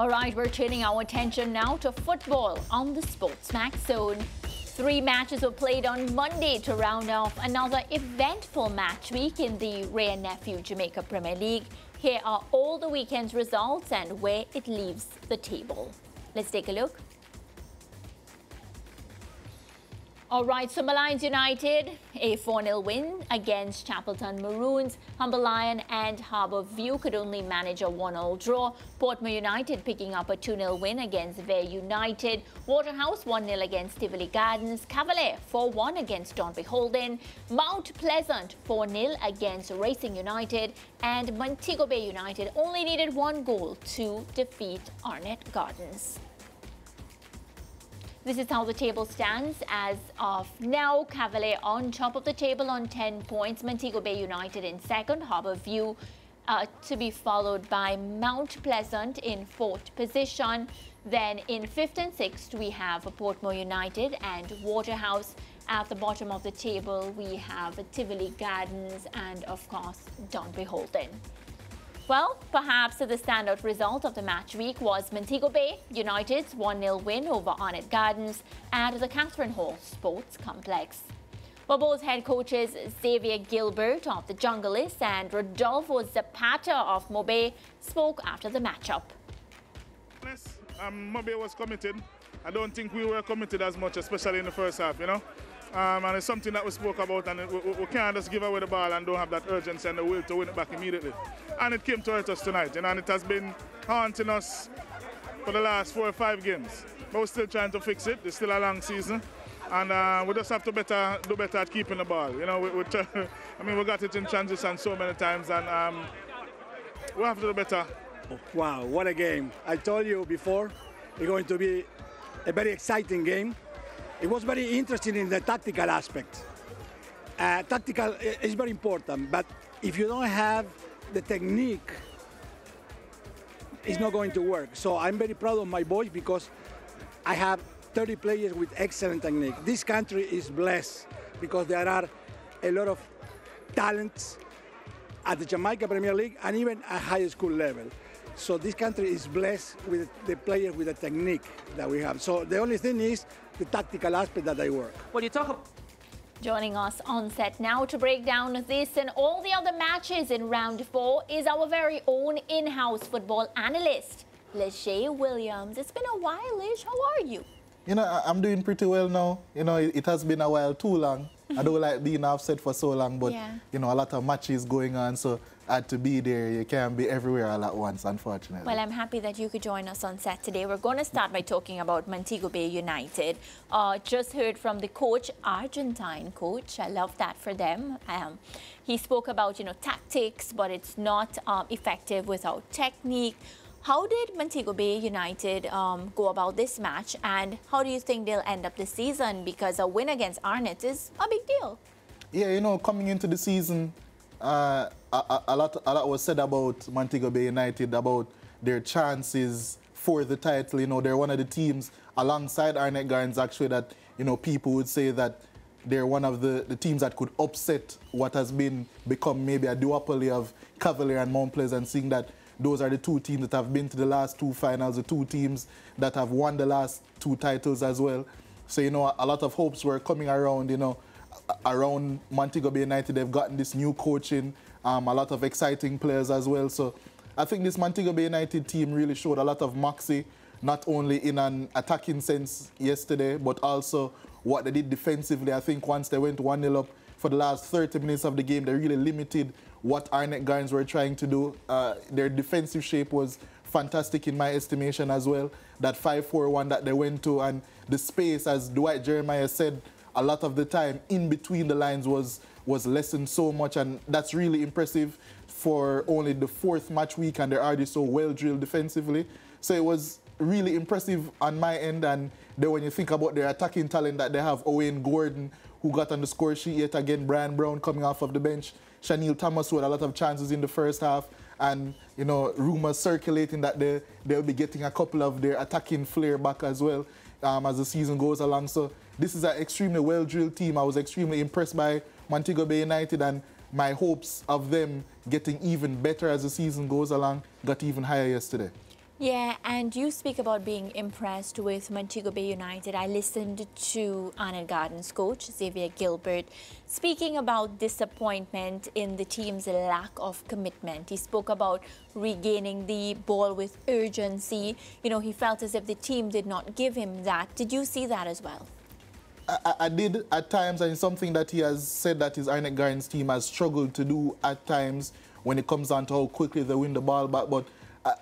All right, we're turning our attention now to football on the SportsMax Zone. 3 matches were played on Monday to round off another eventful match week in the Ray and Nephew Jamaica Premier League. Here are all the weekend's results and where it leaves the table. Let's take a look. All right, so Lions United, a 4-0 win against Chapelton Maroons. Humber Lion and Harbour View could only manage a 1-1 draw. Portmore United picking up a 2-0 win against Vare United. Waterhouse 1-0 against Tivoli Gardens. Cavalier 4-1 against Don Beholden. Mount Pleasant 4-0 against Racing United. And Montego Bay United only needed 1 goal to defeat Arnett Gardens. This is how the table stands as of now. Cavalier on top of the table on 10 points. Montego Bay United in second. Harbour View to be followed by Mount Pleasant in 4th position. Then in 5th and 6th we have Portmore United and Waterhouse. At the bottom of the table we have Tivoli Gardens and of course Don Beholden. Well, perhaps the standout result of the match week was Montego Bay United's 1-0 win over Arnett Gardens at the Catherine Hall Sports Complex. Well, both head coaches Xavier Gilbert of the Junglists and Rodolfo Zapata of Mobe spoke after the matchup. Mobe was committed. I don't think we were committed as much, especially in the first half, you know. And it's something that we spoke about, and we can't just give away the ball and don't have that urgency and the will to win it back immediately. And it came to hurt us tonight, you know, and it has been haunting us for the last 4 or 5 games. But we're still trying to fix it. It's still a long season, and we just have to do better at keeping the ball. You know, I mean, we got it in transition so many times, and we have to do better. Wow, what a game. I told you before, it's going to be a very exciting game. It was very interesting in the tactical aspect. Tactical is very important, but if you don't have the technique, it's not going to work. So I'm very proud of my boys because I have 30 players with excellent technique. This country is blessed because there are a lot of talents at the Jamaica Premier League and even at high school level. So this country is blessed with the players with the technique that we have. So the only thing is the tactical aspect that they work. What do you talk about? Joining us on set now to break down this and all the other matches in round 4 is our very own in-house football analyst, Leshay Williams. It's been a while, Lish. How are you? You know, I'm doing pretty well now. You know, it has been a while, too long. I don't like being offset for so long, but, you know, a lot of matches going on, so I had to be there. You can't be everywhere all at once, unfortunately. Well, I'm happy that you could join us on set today. We're going to start by talking about Montego Bay United. Just heard from the coach, Argentine coach. I love that for them. He spoke about, you know, tactics, but it's not effective without technique. How did Montego Bay United go about this match, and how do you think they'll end up this season? Because a win against Arnett is a big deal. Yeah, you know, coming into the season, a lot was said about Montego Bay United, about their chances for the title. You know, they're one of the teams alongside Arnett Gardens, actually, that, you know, people would say that they're one of the teams that could upset what has become maybe a duopoly of Cavalier and Mount Pleasant, seeing that those are the 2 teams that have been to the last 2 finals, the 2 teams that have won the last 2 titles as well. So, you know, a lot of hopes were coming around, you know, around Montego Bay United. They've gotten this new coaching, a lot of exciting players as well. So I think this Montego Bay United team really showed a lot of moxie, not only in an attacking sense yesterday, but also what they did defensively. I think once they went 1-0 up for the last 30 minutes of the game, they really limited what Arnett Gardens were trying to do. Their defensive shape was fantastic in my estimation as well. That 5-4-1 that they went to, and the space, as Dwight Jeremiah said, a lot of the time in between the lines was lessened so much, and that's really impressive for only the 4th match week, and they're already so well drilled defensively. So it was really impressive on my end. And then when you think about their attacking talent that they have, Owen Gordon, who got on the score sheet yet again, Brian Brown coming off of the bench, Shanil Thomas, who had a lot of chances in the first half, and, you know, rumors circulating that they'll be getting a couple of their attacking flair back as well as the season goes along. So this is an extremely well-drilled team. I was extremely impressed by Montego Bay United, and my hopes of them getting even better as the season goes along got even higher yesterday. Yeah, and you speak about being impressed with Montego Bay United. I listened to Arnett Gardens coach Xavier Gilbert speaking about disappointment in the team's lack of commitment. He spoke about regaining the ball with urgency. You know, he felt as if the team did not give him that. Did you see that as well? I did at times, and it's something that he has said that his Arnett Gardens team has struggled to do at times when it comes down to how quickly they win the ball back. But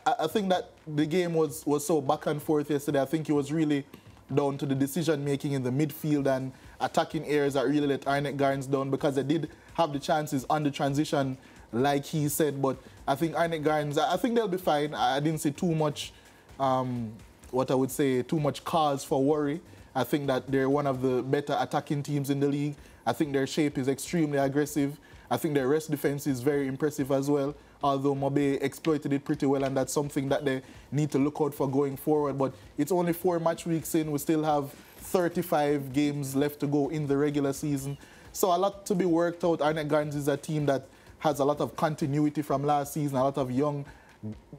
I think that the game was so back and forth yesterday. I think it was really down to the decision-making in the midfield and attacking areas that really let Arnett Gardens down, because they did have the chances on the transition, like he said. But I think Arnett Gardens, I think they'll be fine. I didn't see too much, what I would say, too much cause for worry. I think that they're one of the better attacking teams in the league. I think their shape is extremely aggressive. I think their rest defense is very impressive as well, although Mobe exploited it pretty well, and that's something that they need to look out for going forward. But it's only 4 match weeks in. We still have 35 games left to go in the regular season. So a lot to be worked out. Arnett Gardens is a team that has a lot of continuity from last season, a lot of young,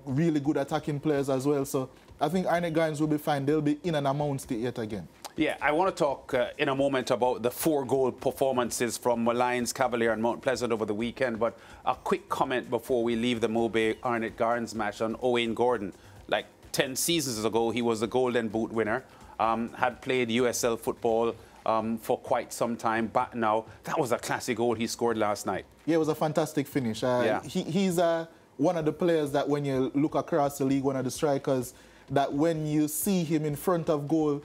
really good attacking players as well. So I think Arnett Gardens will be fine. They'll be in and amongst it yet again. Yeah, I want to talk in a moment about the 4-goal performances from Lions, Cavalier and Mount Pleasant over the weekend. But a quick comment before we leave the Mobe Arnett Gardens match on Owen Gordon. Like 10 seasons ago, he was the Golden Boot winner, had played USL football for quite some back back now. That was a classic goal he scored last night. Yeah, it was a fantastic finish. He's one of the players that when you look across the league, one of the strikers, that when you see him in front of goal,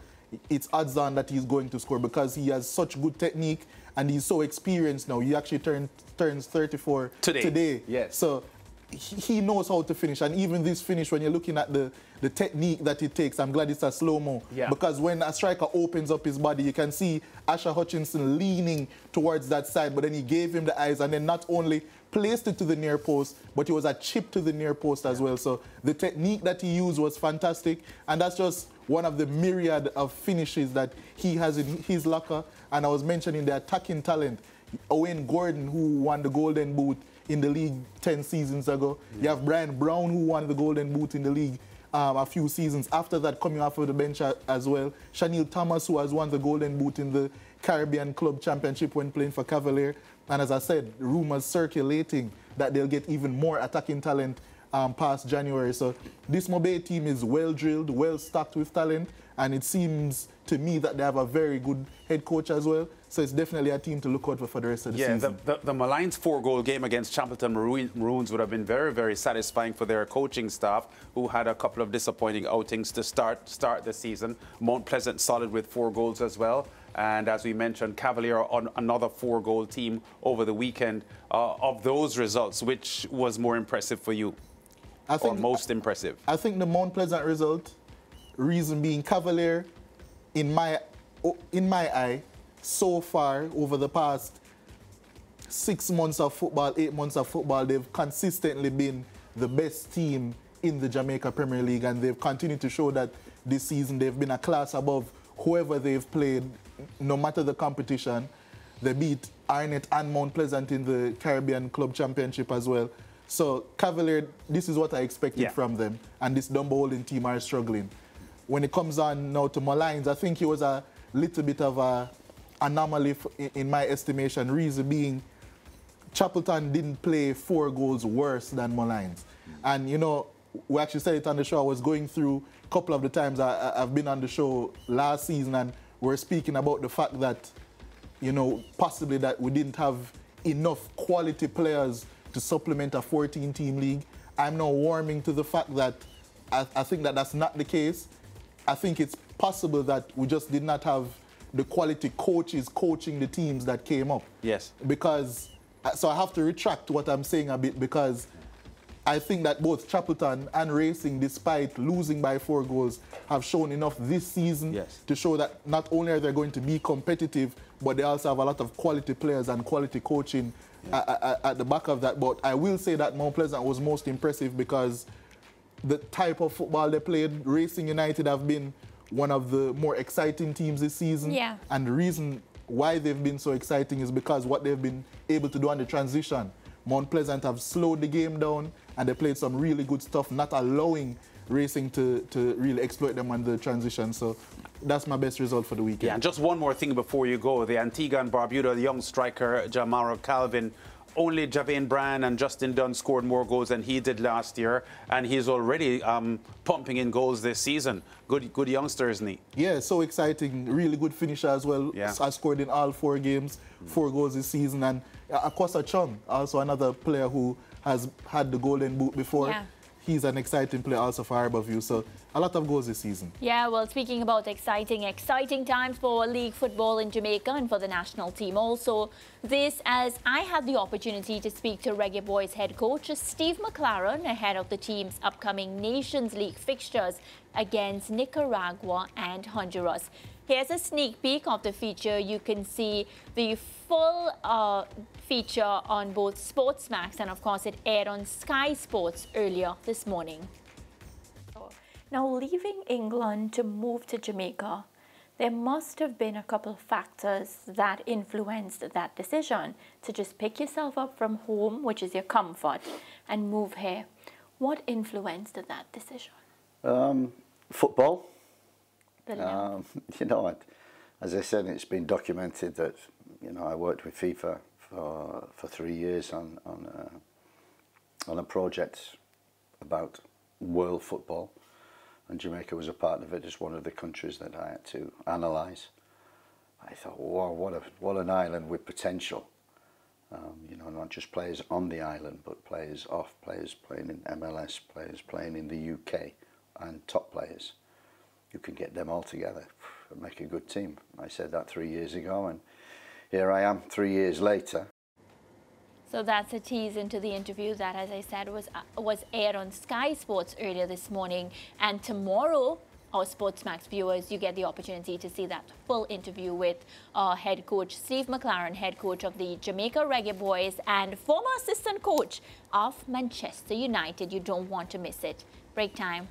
it's odds on that he's going to score, because he has such good technique and he's so experienced now. He actually turns 34 today. Yes. So he knows how to finish. And even this finish, when you're looking at the technique that it takes, I'm glad it's a slow-mo. Yeah. Because when a striker opens up his body, you can see Asher Hutchinson leaning towards that side, but then he gave him the eyes and then not only placed it to the near post, but it was a chip to the near post as well. So the technique that he used was fantastic, and that's just one of the myriad of finishes that he has in his locker. And I was mentioning the attacking talent. Owen Gordon, who won the Golden Boot in the league 10 seasons ago. You have Brian Brown, who won the Golden Boot in the league a few seasons after that, coming off of the bench as well. Chanel Thomas, who has won the Golden Boot in the Caribbean Club Championship when playing for Cavalier. And as I said, rumors circulating that they'll get even more attacking talent past January. So this Mobe team is well drilled, well stocked with talent, and it seems to me that they have a very good head coach as well. So it's definitely a team to look out for the rest of the season. The Lions 4-goal game against Champleton Maroons would have been very, very satisfying for their coaching staff, who had a couple of disappointing outings to start the season. Mount Pleasant solid with 4 goals as well. And as we mentioned, Cavalier on another 4-goal team over the weekend. Of those results, which was more impressive for you? Or most impressive? I think the Mount Pleasant result, reason being Cavalier, in my eye, so far over the past 6 months of football, 8 months of football, they've consistently been the best team in the Jamaica Premier League, and they've continued to show that this season they've been a class above whoever they've played, no matter the competition. They beat Arnett and Mount Pleasant in the Caribbean Club Championship as well. So Cavalier, this is what I expected from them, and this Dumbo Holding team are struggling. When it comes on now to Lions, I think it was a little bit of a anomaly in my estimation. Reason being, Chappleton didn't play 4 goals worse than Lions. And you know, we actually said it on the show. I was going through a couple of the times I've been on the show last season, and we're speaking about the fact that, you know, possibly that we didn't have enough quality players to supplement a 14-team league. I'm now warming to the fact that I think that that's not the case. I think it's possible that we just did not have the quality coaches coaching the teams that came up. Yes. Because, so I have to retract what I'm saying a bit, because I think that both Chappleton and Racing, despite losing by 4 goals, have shown enough this season to show that not only are they going to be competitive, but they also have a lot of quality players and quality coaching at the back of that. But I will say that Mount Pleasant was most impressive because the type of football they played. Racing United have been one of the more exciting teams this season. Yeah. And the reason why they've been so exciting is because what they've been able to do on the transition. Mount Pleasant have slowed the game down, and they played some really good stuff, not allowing racing to really exploit them on the transition. So that's my best result for the weekend. Yeah, and just one more thing before you go. The Antigua and Barbuda, the young striker, Jamaro Calvin, only Javane Bryan and Justin Dunn scored more goals than he did last year, and he's already pumping in goals this season. Good youngster, isn't he? Yeah, so exciting. Really good finisher as well. Yeah. I scored in all 4 games, 4 goals this season. And Akosa Chung, also another player who has had the Golden Boot before. Yeah. He's an exciting player also for Harbourview. So a lot of goals this season. Yeah, well, speaking about exciting times for league football in Jamaica and for the national team also. This as I had the opportunity to speak to Reggae Boys head coach Steve McLaren ahead of the team's upcoming Nations League fixtures against Nicaragua and Honduras. Here's a sneak peek of the feature. You can see the full feature on both SportsMax, and of course it aired on Sky Sports earlier this morning. Now, leaving England to move to Jamaica, there must have been a couple of factors that influenced that decision to just pick yourself up from home, which is your comfort, and move here. What influenced that decision? Football. Brilliant. As I said, it's been documented that I worked with FIFA for 3 years on a project about world football, and Jamaica was a part of it as one of the countries that I had to analyse. I thought, wow, what an island with potential. Not just players on the island, but players off, players playing in MLS, players playing in the UK, and top players. You can get them all together and make a good team. I said that 3 years ago, and here I am 3 years later. So that's a tease into the interview that, as I said, was aired on Sky Sports earlier this morning. And tomorrow, our SportsMax viewers, you get the opportunity to see that full interview with head coach Steve McLaren, head coach of the Jamaica Reggae Boys and former assistant coach of Manchester United. You don't want to miss it. Break time.